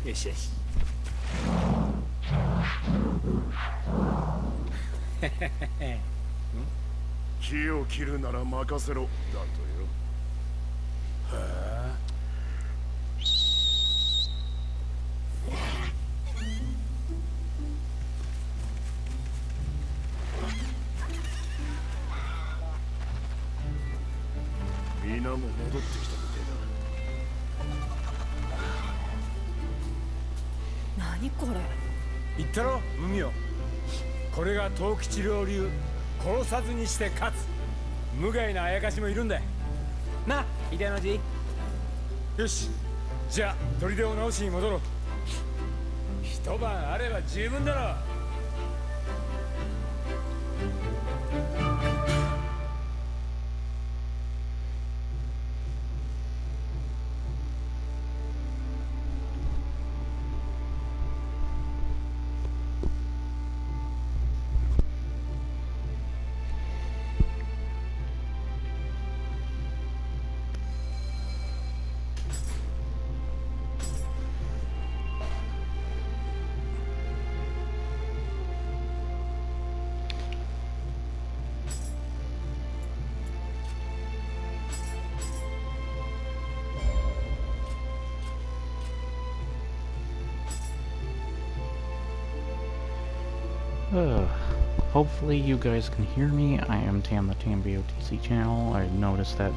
よしよし。木を切るなら任せろだとよ。はあ。皆も戻ってきたみてえだ。何これ。言ったろ海よ。これが藤吉郎流、殺さずにして勝つ。無害なあやかしもいるんだな、秀の字。よし、じゃあ砦を直しに戻ろう。一晩あれば十分だろ。Hopefully you guys can hear me. I am Tam, the TamBoTC channel. I noticed that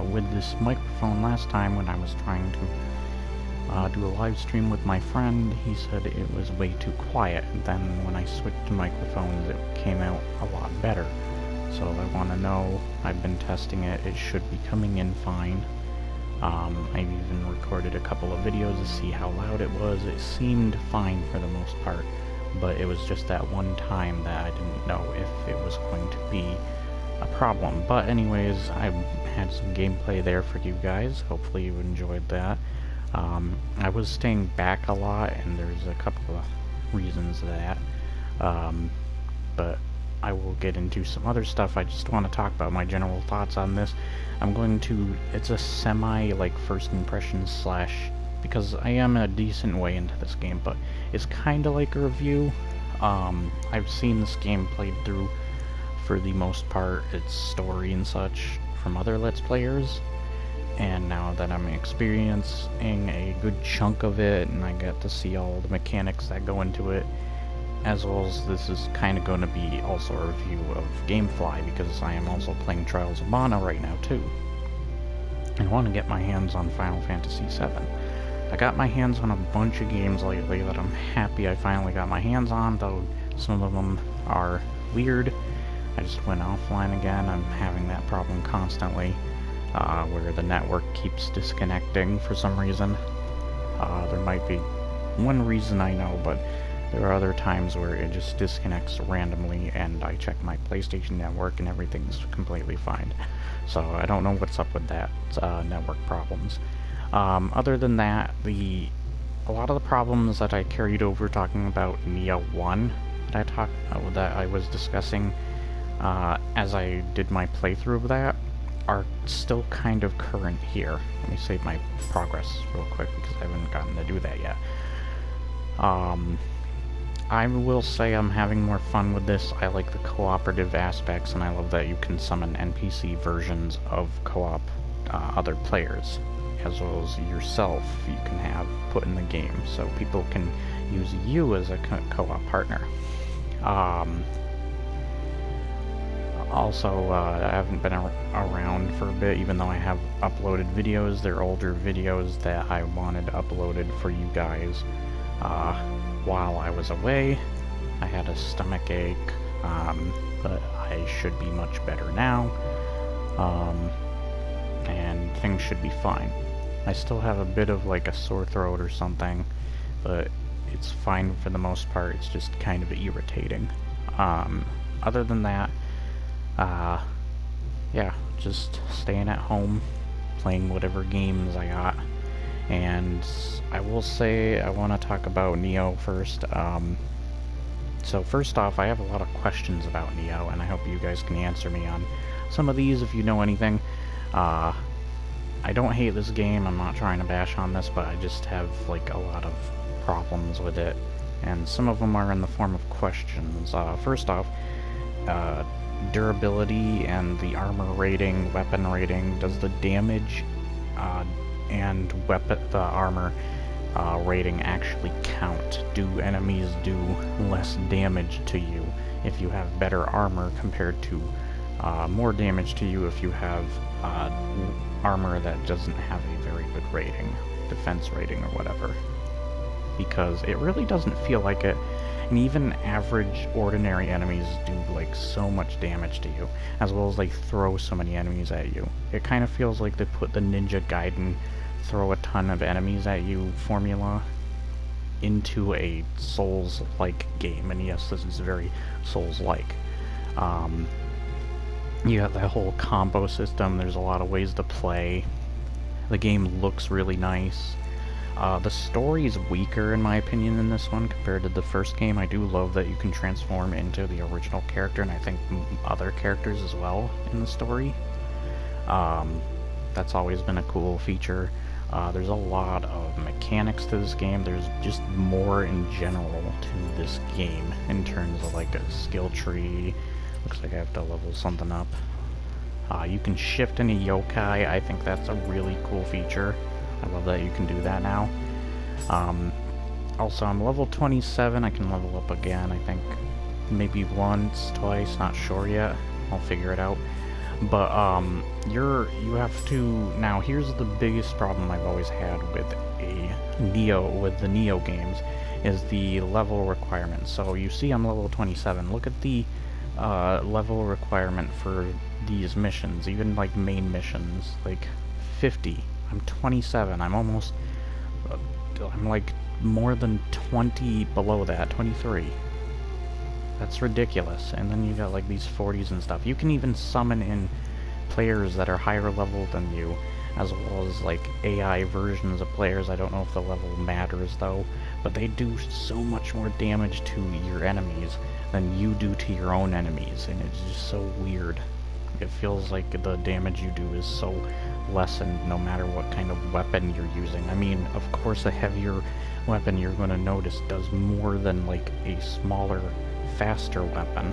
with this microphone last time when I was trying to do a live stream with my friend, he said it was way too quiet. Then when I switched to microphones, it came out a lot better. So I want to know, I've been testing it, it should be coming in fine. I've even recorded a couple of videos to see how loud it was. It seemed fine for the most part. But it was just that one time that I didn't know if it was going to be a problem. But anyways, I had some gameplay there for you guys. Hopefully you enjoyed that. I was staying back a lot, and there's a couple of reasons to that. But I will get into some other stuff. I just want to talk about my general thoughts on this. I'm going to, it's a semi, like, first impressions slash, because I am a decent way into this game, but it's kind of like a review. I've seen this game played through for the most part, its story and such, from other Let's Players, and now that I'm experiencing a good chunk of it, and I get to see all the mechanics that go into it, as well as this is kind of going to be also a review of Gamefly, because I am also playing Trials of Mana right now too, and want to get my hands on Final Fantasy VII. I got my hands on a bunch of games lately that I'm happy I finally got my hands on, though some of them are weird. I just went offline again. I'm having that problem constantly, where the network keeps disconnecting for some reason. There might be one reason I know, but there are other times where it just disconnects randomly, and I check my PlayStation network and everything's completely fine. So I don't know what's up with that, network problems. Other than that, a lot of the problems that I carried over talking about Nioh 1 that I was discussing as I did my playthrough of that are still kind of current here. Let me save my progress real quick because I haven't gotten to do that yet. I will say I'm having more fun with this. I like the cooperative aspects, and I love that you can summon NPC versions of co-op other players, as well as yourself you can have put in the game, so people can use you as a co-op partner. Also, I haven't been around for a bit, even though I have uploaded videos. They're older videos that I wanted uploaded for you guys. While I was away, I had a stomach ache, but I should be much better now, and things should be fine. I still have a bit of like a sore throat or something, but it's fine for the most part. It's just kind of irritating. Other than that, yeah, just staying at home, playing whatever games I got. And I will say I want to talk about Nioh first. So first off, I have a lot of questions about Nioh, and I hope you guys can answer me on some of these if you know anything. I don't hate this game, I'm not trying to bash on this, but I just have like a lot of problems with it, and some of them are in the form of questions. First off, durability and the armor rating, weapon rating. Does the damage and the armor rating actually count? Do enemies do less damage to you if you have better armor compared to more damage to you if you have armor that doesn't have a very good rating, defense rating or whatever? Because it really doesn't feel like it. And even average, ordinary enemies do like so much damage to you, as well as they throw so many enemies at you. It kind of feels like they put the Ninja Gaiden throw a ton of enemies at you formula into a Souls-like game, and yes, this is very Souls-like. You got that whole combo system, there's a lot of ways to play. The game looks really nice. The story is weaker in my opinion in this one compared to the first game. I do love that you can transform into the original character, and I think other characters as well in the story. That's always been a cool feature. There's a lot of mechanics to this game. There's just more in general to this game in terms of like a skill tree. Looks like I have to level something up. You can shift any yokai. I think that's a really cool feature. I love that you can do that now. Also, I'm level 27. I can level up again, I think maybe once, twice, not sure yet. I'll figure it out. But you have to, now here's the biggest problem I've always had with the Nioh games, is the level requirement. So you see I'm level 27. Look at the level requirement for these missions, even like main missions, like 50. I'm 27. I'm almost, I'm like more than 20 below that, 23. That's ridiculous. And then you got like these 40s and stuff. You can even summon in players that are higher level than you, as well as like AI versions of players. I don't know if the level matters though, but they do so much more damage to your enemies than you do to your own enemies, and it's just so weird. It feels like the damage you do is so lessened no matter what kind of weapon you're using. I mean, of course a heavier weapon you're going to notice does more than like a smaller, faster weapon,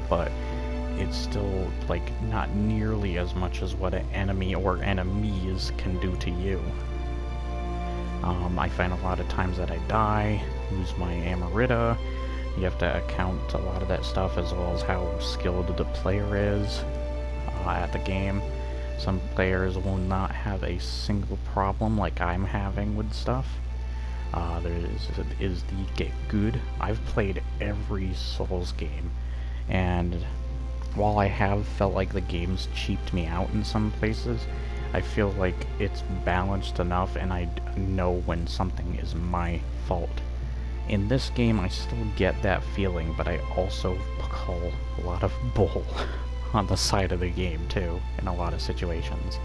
but it's still like not nearly as much as what an enemy or enemies can do to you. I find a lot of times that I die, lose my Amarita. You have to account a lot of that stuff, as well as how skilled the player is at the game. Some players will not have a single problem like I'm having with stuff. There is the get good. I've played every Souls game, and while I have felt like the game's cheaped me out in some places, I feel like it's balanced enough, and I know when something is my fault. In this game, I still get that feeling, but I also call a lot of bull on the side of the game, too, in a lot of situations.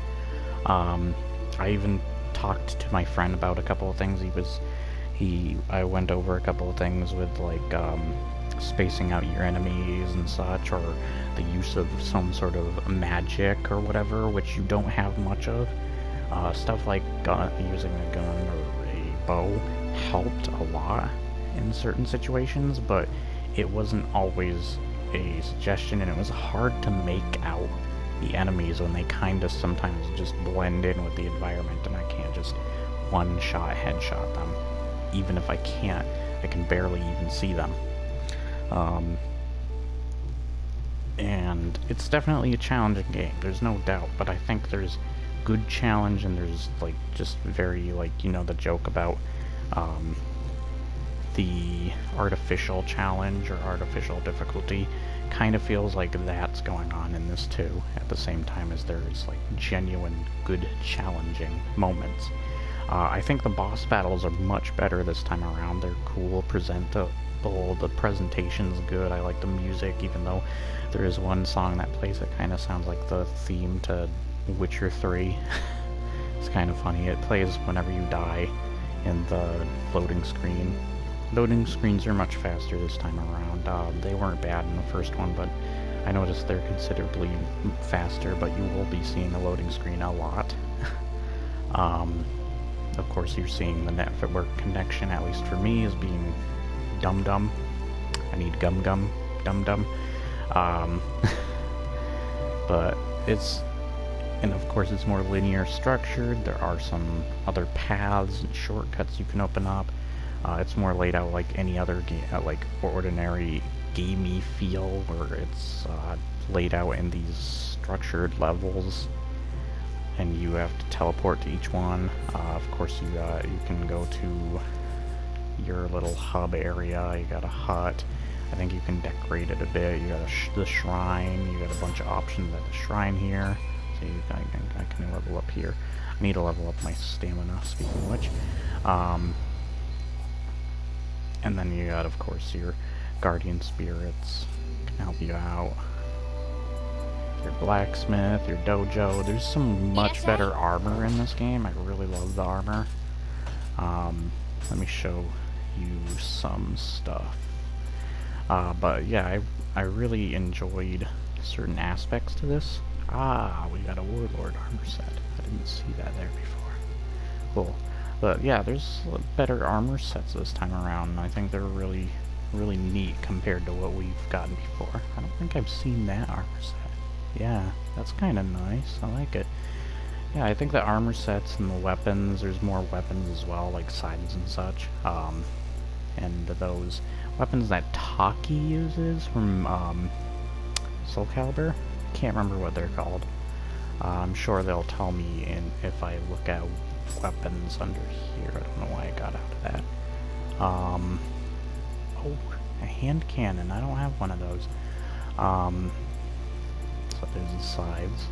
I even talked to my friend about a couple of things. I went over a couple of things with, like, spacing out your enemies and such, or the use of some sort of magic or whatever, which you don't have much of. Stuff like using a gun or a bow helped a lot in certain situations, but it wasn't always a suggestion, and it was hard to make out the enemies when they kind of sometimes just blend in with the environment, and I can't just one-shot headshot them. Even if I can't, I can barely even see them. And it's definitely a challenging game, there's no doubt, but I think there's good challenge, and there's like just very, like, you know, the joke about the artificial challenge or artificial difficulty kind of feels like that's going on in this too, at the same time as there's like genuine good challenging moments. I think the boss battles are much better this time around. They're cool, presentable, the presentation's good. I like the music, even though there is one song that plays that kind of sounds like the theme to Witcher 3. It's kind of funny. It plays whenever you die in the loading screen. Loading screens are much faster this time around. They weren't bad in the first one, but I noticed they're considerably faster, but you will be seeing a loading screen a lot. Of course, you're seeing the network connection, at least for me, is being dum-dum. I need gum-gum, dum-dum. But it's, and of course it's more linear structured. There are some other paths and shortcuts you can open up. It's more laid out like any other game, like ordinary gamey feel, where it's laid out in these structured levels, and you have to teleport to each one. Of course, you can go to your little hub area. You got a hut. I think you can decorate it a bit. You got the shrine. You got a bunch of options at the shrine here. So I can level up here. I need to level up my stamina, speaking of which. And then you got, of course, your guardian spirits can help you out. Your blacksmith, your dojo. There's some much better armor in this game. I really love the armor. Let me show you some stuff. But yeah, I really enjoyed certain aspects to this. We got a warlord armor set. I didn't see that there before. Cool. But yeah, there's better armor sets this time around, and I think they're really neat compared to what we've gotten before. I don't think I've seen that armor set. Yeah, that's kind of nice. I like it. Yeah, I think the armor sets and the weapons, there's more weapons as well, like scythes and such. And those weapons that Taki uses from Soul Calibur, can't remember what they're called. I'm sure they'll tell me if I look at weapons under here. I don't know why I got out of that. Oh, a hand cannon. I don't have one of those. So there's the scythes.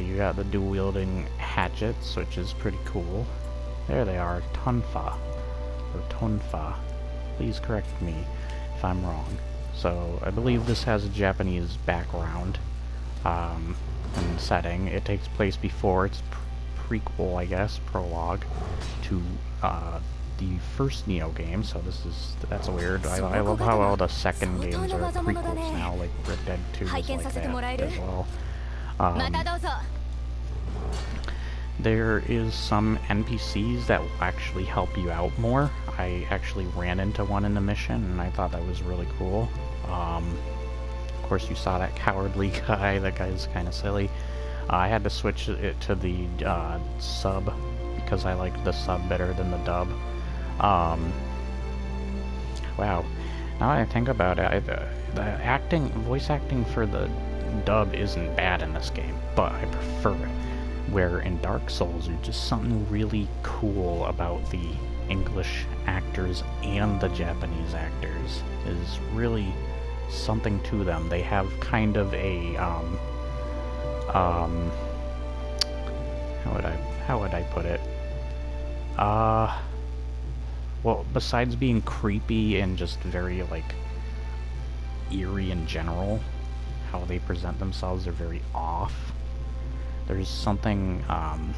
You got the dual-wielding hatchets, which is pretty cool. There they are, Tonfa, or Tonfa. Please correct me if I'm wrong. So, I believe this has a Japanese background and setting. It takes place before its prequel, I guess, prologue, to the first Nioh game, so that's weird. I love how all the second games are prequels now, like Red Dead 2 is like that as well. There is some NPCs that will actually help you out more. I actually ran into one in the mission, and I thought that was really cool. Of course, you saw that cowardly guy. That guy's kind of silly. I had to switch it to the sub because I liked the sub better than the dub. Wow. Now that I think about it, the voice acting for the dub isn't bad in this game, but I prefer it. Where in Dark Souls, there's just something really cool about the English actors and the Japanese actors. Is really something to them. They have kind of a how would I put it? Well, besides being creepy and just very like eerie in general, how they present themselves are very off. There's something, man,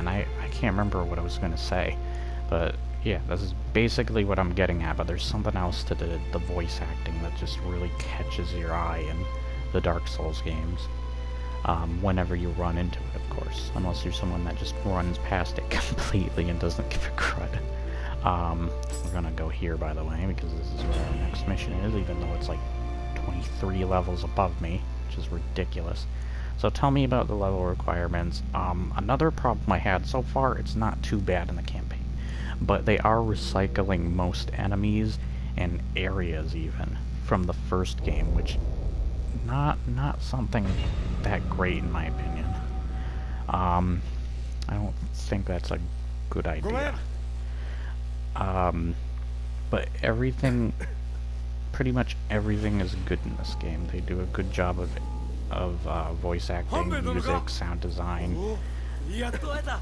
I can't remember what I was going to say, but yeah, this is basically what I'm getting at, but there's something else to the voice acting that just really catches your eye in the Dark Souls games, whenever you run into it, of course, unless you're someone that just runs past it completely and doesn't give a crud. We're going to go here, by the way, because this is where our next mission is, even though it's like 23 levels above me, which is ridiculous. So tell me about the level requirements. Another problem I had so far, it's not too bad in the campaign, but they are recycling most enemies and areas even from the first game, which not something that great in my opinion. I don't think that's a good idea. But everything, pretty much everything is good in this game. They do a good job of voice acting, music, sound design, the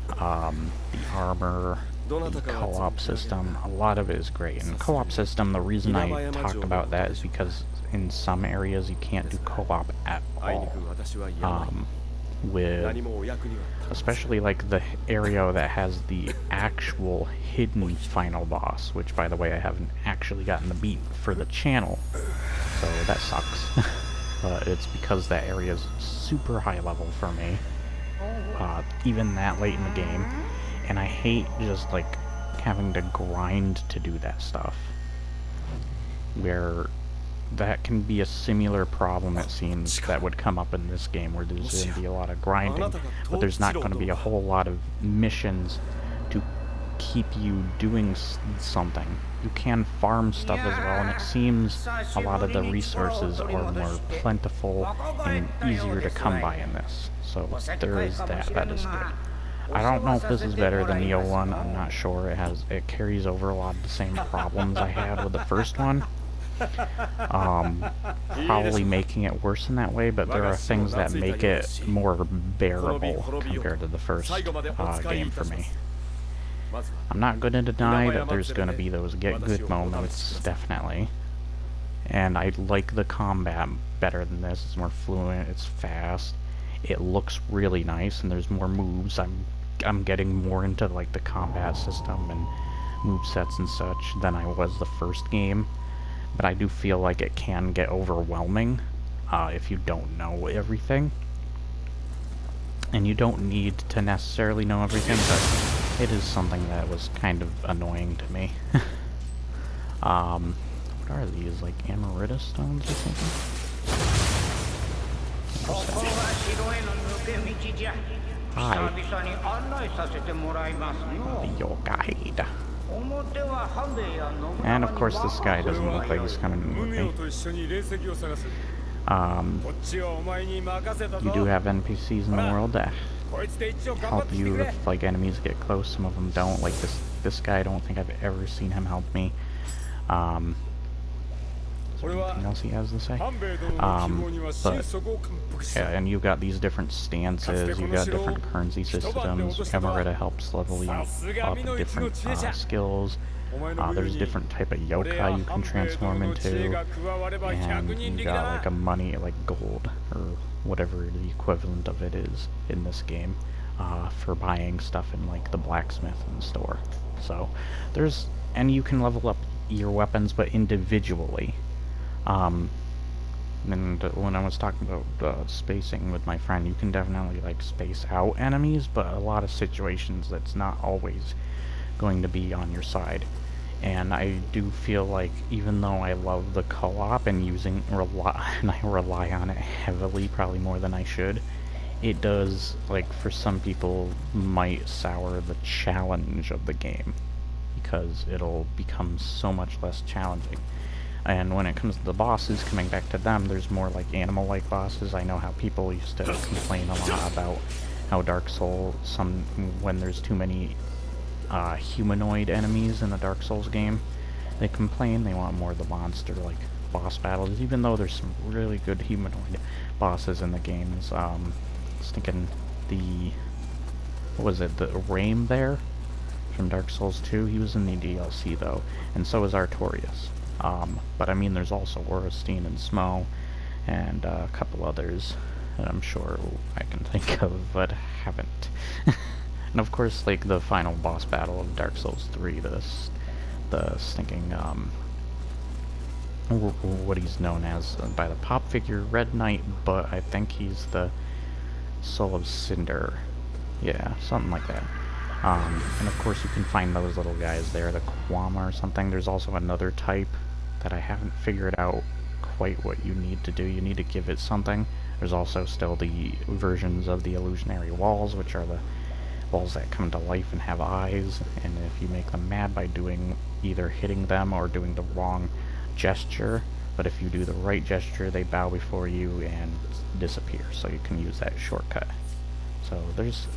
armor, the co-op system. A lot of it is great. And the co-op system, the reason I talked about that is because in some areas you can't do co-op at all. Especially like the area that has the actual hidden final boss, which by the way I haven't actually gotten the beat for the channel. so that sucks. But it's because that area is super high level for me, even that late in the game, and I hate just like having to grind to do that stuff, where that can be a similar problem, it seems, that would come up in this game, where there's going to be a lot of grinding, but there's not going to be a whole lot of missions to keep you doing something. You can farm stuff as well, and it seems a lot of the resources are more plentiful and easier to come by in this. So there is that. That is good. I don't know if this is better than Nioh 1. I'm not sure. It carries over a lot of the same problems I had with the first one. Probably making it worse in that way, but there are things that make it more bearable compared to the first game for me. I'm not going to deny that there's going to be those get-good moments, definitely. And I like the combat better than this. It's more fluent, it's fast, it looks really nice, and there's more moves. I'm getting more into like the combat system and movesets and such than I was the first game. But I do feel like it can get overwhelming if you don't know everything. And you don't need to necessarily know everything, but it is something that was kind of annoying to me. What are these, like amarita stones or something? Hi. Your guide. And of course this guy doesn't look like he's coming with me. You do have NPCs in the world that help you if like enemies get close. Some of them don't. Like this guy, I don't think I've ever seen him help me. Is there anything else he has to say? But yeah, and you've got these different stances, you've got different currency systems. Amarita helps level you up different skills. There's different type of yokai you can transform into, and you got like a money, like gold, or whatever the equivalent of it is in this game, for buying stuff in like the blacksmith and store. So and you can level up your weapons, but individually. And when I was talking about spacing with my friend, you can definitely like space out enemies, but a lot of situations that's not always going to be on your side. And I do feel like, even though I love the co-op and I rely on it heavily, probably more than I should, it does, like, for some people, might sour the challenge of the game, because it'll become so much less challenging. And when it comes to the bosses, coming back to them, there's more like animal-like bosses. I know how people used to complain a lot about how Dark Souls, when there's too many humanoid enemies in a Dark Souls game, they complain they want more of the monster-like boss battles, even though there's some really good humanoid bosses in the games. I was thinking what was it, the Rame there from Dark Souls 2, he was in the DLC though, and so is Artorias. But I mean, there's also Ornstein and Smo, and a couple others that I'm sure I can think of, but haven't. And of course, like, the final boss battle of Dark Souls 3, the stinking, what he's known as by the pop figure, Red Knight, but I think he's the Soul of Cinder. Yeah, something like that. And of course you can find those little guys there, the Kwama or something. There's also another type that I haven't figured out quite what you need to do. You need to give it something. There's also still the versions of the illusionary walls, which are the walls that come to life and have eyes, and if you make them mad by either hitting them or doing the wrong gesture, but if you do the right gesture, they bow before you and disappear, so you can use that shortcut. So there's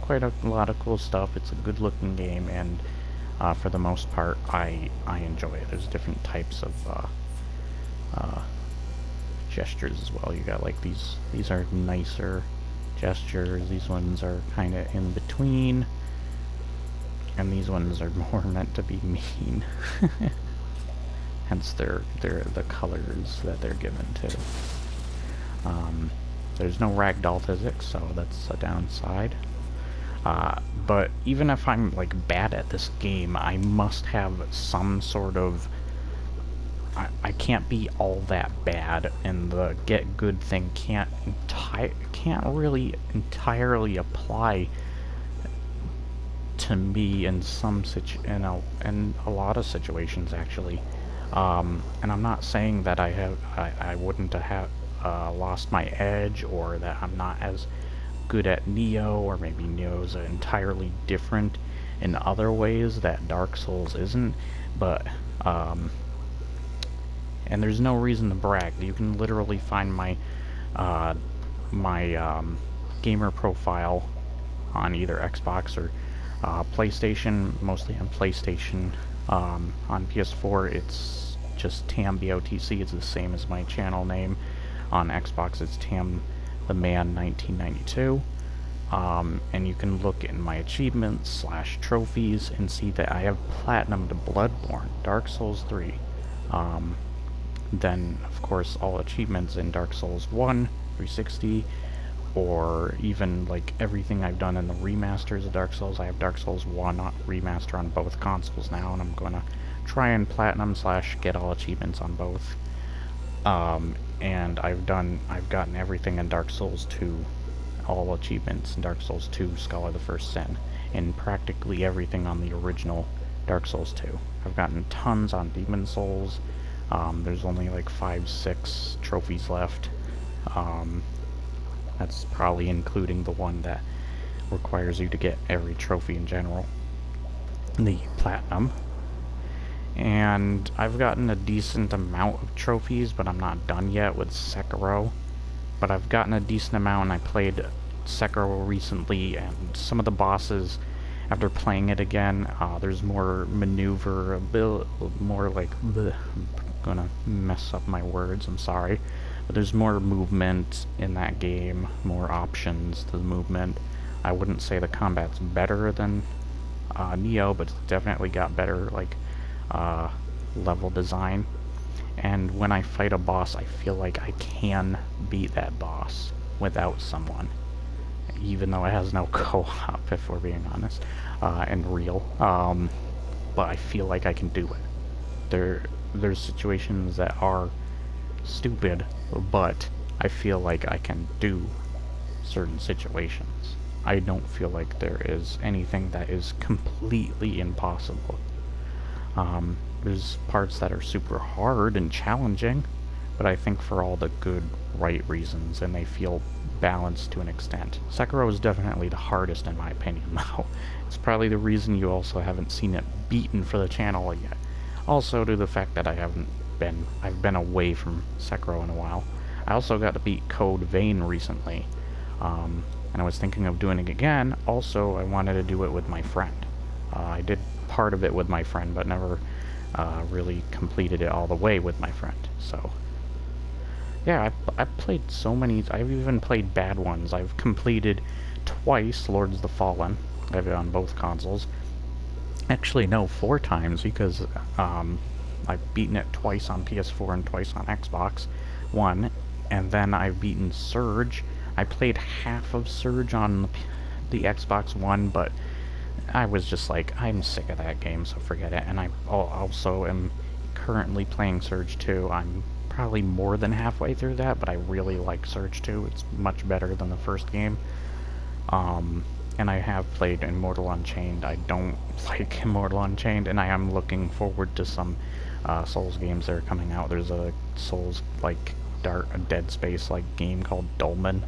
quite a lot of cool stuff. It's a good looking game, and for the most part I enjoy it. There's different types of gestures as well. You got like these are nicer gestures, these ones are kind of in between, and these ones are more meant to be mean. Hence they're the colors that they're given to. There's no ragdoll physics, so that's a downside. But even if I'm like bad at this game, I must have some sort of I can't be all that bad, and the get good thing can't really entirely apply to me in in a lot of situations actually. And I'm not saying that I wouldn't have lost my edge, or that I'm not as good at Nioh, or maybe Nioh's entirely different in other ways that Dark Souls isn't, but and there's no reason to brag. You can literally find my gamer profile on either Xbox or PlayStation, mostly on PlayStation. On PS4, it's just TamBoTC. It's the same as my channel name. On Xbox, it's Tam the Man 1992. And you can look in my achievements / trophies and see that I have platinumed Bloodborne, Dark Souls 3. Then, of course, all achievements in Dark Souls 1, 360, or even like everything I've done in the remasters of Dark Souls. I have Dark Souls 1 remaster on both consoles now, and I'm going to try and platinum / get all achievements on both. And I've gotten everything in Dark Souls 2, all achievements in Dark Souls 2, Skull of the First Sin, and practically everything on the original Dark Souls 2. I've gotten tons on Demon Souls. There's only like 5-6 trophies left. That's probably including the one that requires you to get every trophy in general, the platinum. And I've gotten a decent amount of trophies, but I'm not done yet with Sekiro. But I've gotten a decent amount, and I played Sekiro recently, and some of the bosses, after playing it again, there's more maneuverability, more like, bleh, I'm gonna mess up my words, I'm sorry. But there's more movement in that game, more options to the movement. I wouldn't say the combat's better than Nioh, but it's definitely got better, like, level design. And when I fight a boss, I feel like I can beat that boss without someone, even though it has no co-op, if we're being honest, and real. But I feel like I can do it. There's situations that are stupid, but I feel like I can do certain situations. I don't feel like there is anything that is completely impossible. There's parts that are super hard and challenging, but I think for all the good, right reasons, and they feel balanced to an extent. Sekiro is definitely the hardest in my opinion, though. It's probably the reason you also haven't seen it beaten for the channel yet. Also to the fact that I've been away from Sekiro in a while. I also got to beat Code Vein recently, and I was thinking of doing it again. Also, I wanted to do it with my friend. I did part of it with my friend, but never really completed it all the way with my friend. So, yeah, I've played so many. I've even played bad ones. I've completed twice Lords of the Fallen. I have it on both consoles. Actually, no, 4 times, because I've beaten it twice on PS4 and twice on Xbox One, and then I've beaten Surge. I played half of Surge on the Xbox One, but I was just like, I'm sick of that game, so forget it. And I also am currently playing Surge 2. I'm probably more than halfway through that, but I really like Surge 2. It's much better than the first game. And I have played Immortal Unchained. I don't like Immortal Unchained, and I am looking forward to some Souls games that are coming out. There's a Souls, like, Dead Space, like, game called Dolmen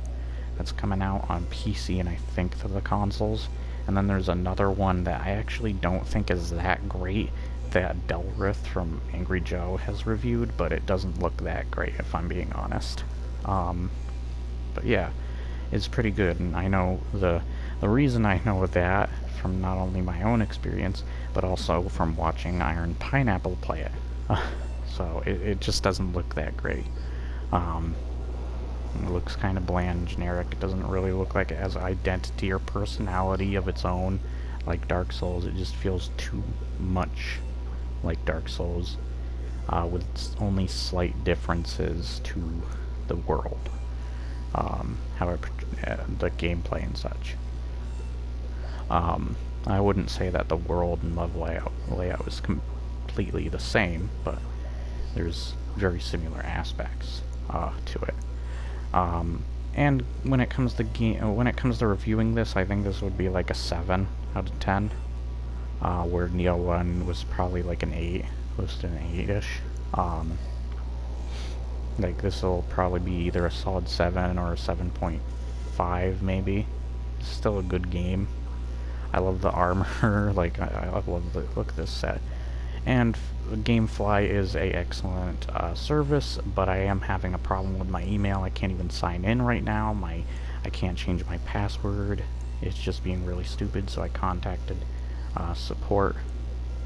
that's coming out on PC and I think to the consoles. And then there's another one that I actually don't think is that great that Delrith from Angry Joe has reviewed, but it doesn't look that great if I'm being honest. But yeah, it's pretty good, and I know the reason I know that from not only my own experience, but also from watching Iron Pineapple play it. So it just doesn't look that great. It looks kind of bland, generic. It doesn't really look like it has identity or personality of its own, like Dark Souls. It just feels too much like Dark Souls, with only slight differences to the world, however, the gameplay and such. I wouldn't say that the world and level layout is completely the same, but There's very similar aspects to it. And when it comes to reviewing this, I think this would be like a 7 out of 10. Where Nioh 1 was probably like an 8, close to an 8-ish. Like this will probably be either a solid 7 or a 7.5 maybe. It's still a good game. I love the armor, like I love the look of this set. And Gamefly is a excellent service, but I am having a problem with my email. I can't even sign in right now. I can't change my password. It's just being really stupid, so I contacted support.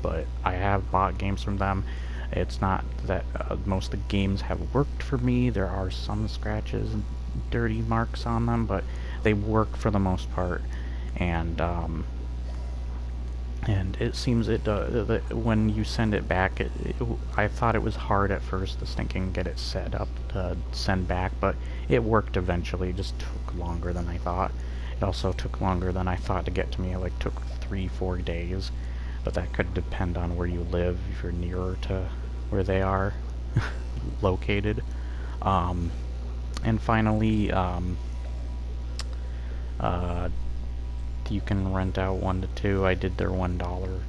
But I have bought games from them. It's not that most of the games have worked for me. There are some scratches and dirty marks on them, but they work for the most part. And it seems it does. When you send it back, I thought it was hard at first, this thinking get it set up to send back, but it worked eventually. It just took longer than I thought. It also took longer than I thought to get to me. It like took 3-4 days, but that could depend on where you live, if you're nearer to where they are located. And finally, you can rent out 1 to 2. I did their $1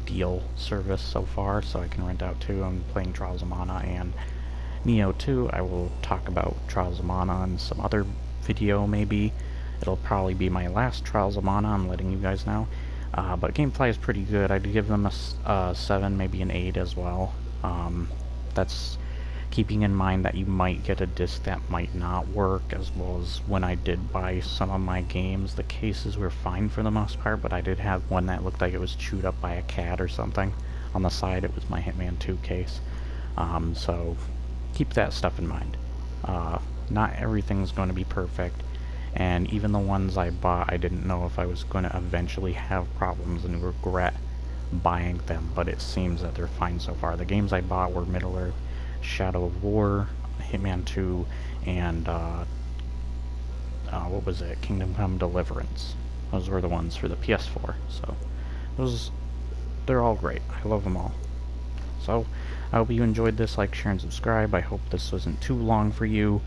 deal service so far, so I can rent out 2. I'm playing Trials of Mana and Nioh 2. I will talk about Trials of Mana in some other video maybe. It'll probably be my last Trials of Mana, I'm letting you guys know. But Gamefly is pretty good. I'd give them a 7, maybe an 8 as well. That's keeping in mind that you might get a disc that might not work, as well as when I did buy some of my games, the cases were fine for the most part, but I did have one that looked like it was chewed up by a cat or something. On the side, it was my Hitman 2 case. So keep that stuff in mind. Not everything's going to be perfect, and even the ones I bought, I didn't know if I was going to eventually have problems and regret buying them, but it seems that they're fine so far. The games I bought were Middle-earth, Shadow of War, Hitman 2, and what was it? Kingdom Come Deliverance. Those were the ones for the PS4. So they're all great. I love them all. So I hope you enjoyed this. Like, share, and subscribe. I hope this wasn't too long for you.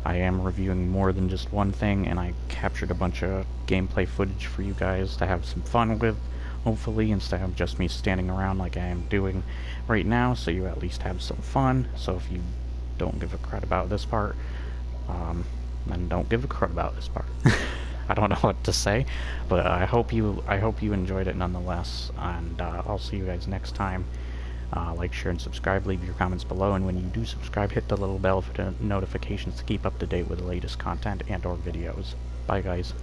I am reviewing more than just one thing, and I captured a bunch of gameplay footage for you guys to have some fun with, hopefully, instead of just me standing around like I am doing right now, so you at least have some fun. So if you don't give a crud about this part, then don't give a crud about this part. I don't know what to say, but I hope you enjoyed it nonetheless, and I'll see you guys next time. Like, share, and subscribe. Leave your comments below, and when you do subscribe, hit the little bell for the notifications to keep up to date with the latest content and/or videos. Bye, guys.